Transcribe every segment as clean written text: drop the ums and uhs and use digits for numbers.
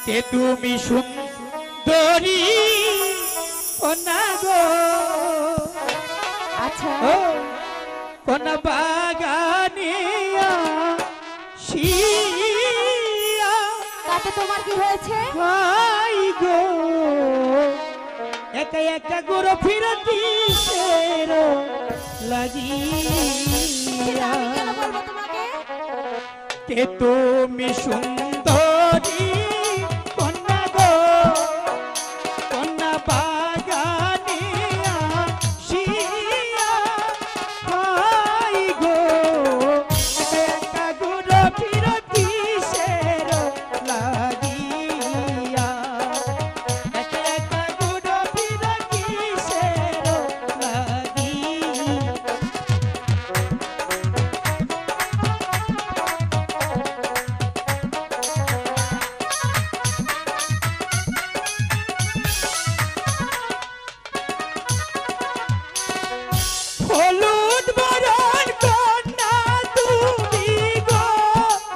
কে তুমি সুন্দরী কন্যা গো, আচ্ছা কোন বাগানে শিয়া তাতে তোমার কি হয়েছে? হাই গো, একা একা গোরো ফিরতি শের সেটা লাগিয়া। আমি কেন বলবো তোমাকে? কে তুমি সুন্দরী কন্যা গো, কন্যা বাগানে আসিয়া হাই গো, একা একা গোরো ফিরতি শের লাগিয়া, একা একা গোরো ফিরতি শের লাগিয়া। হলুদ বরণ কন্যা তুমি গো,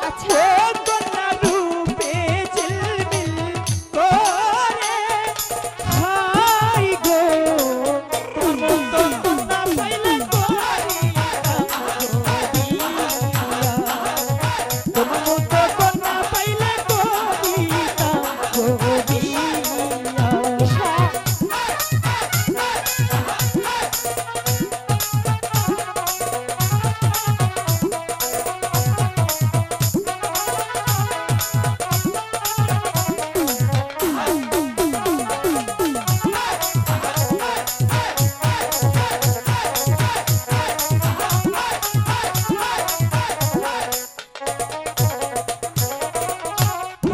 আচ্ছা ও কন্যা রূপে ঝিলমিল করে হাই গো, তোমার মতো কন্যা পাইলে করিয়া গদিয়া, তোমার মতো কন্যা পাইলে করিয়া গদিয়া।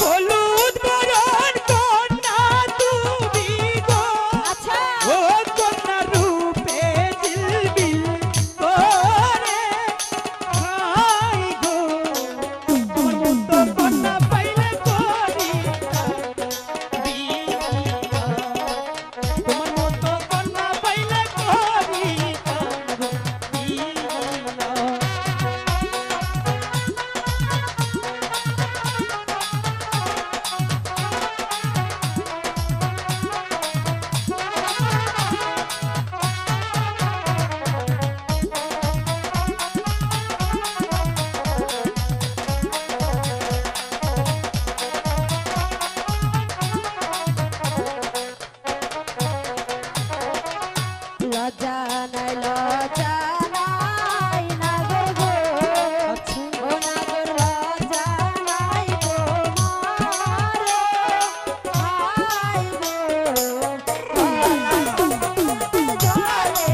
হলুদ বরণ কন্যা তুমি গো, আচ্ছা ও কন্যা রূপে ঝিলমিল করে হাই গো, তোমার মতো কন্যা পাইলে করিয়া বিয়া, তোমার মতো কন্যা পাইলে করিয়া বিয়া। লজ্জা নাই লজ্জা নাই নাগর গো, ও নাগর লজ্জা নাই তোমার হাই গো, জলে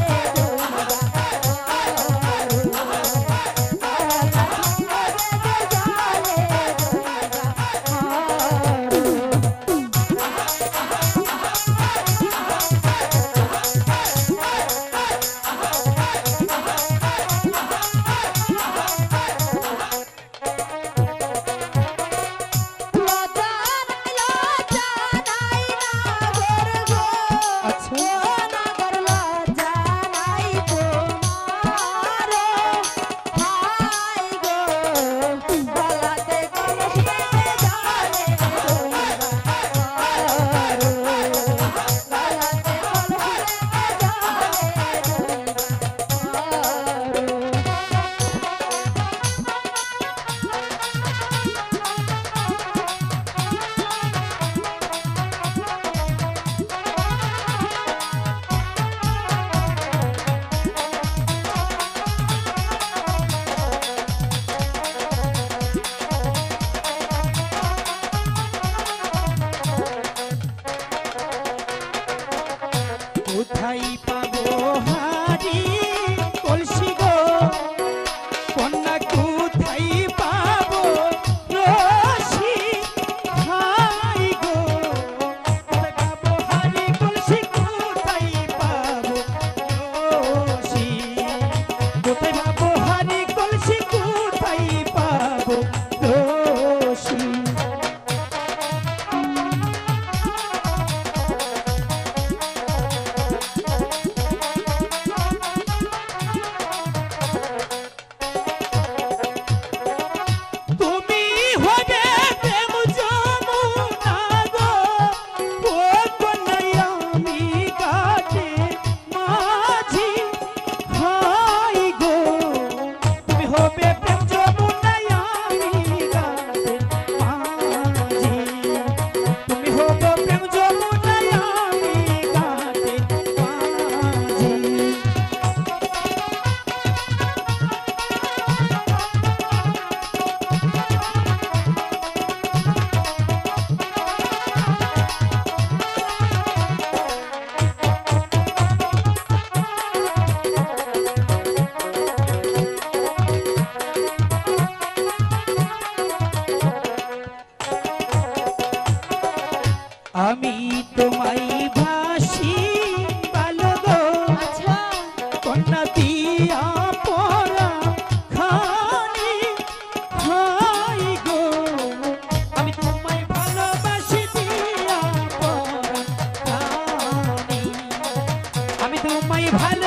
ভালো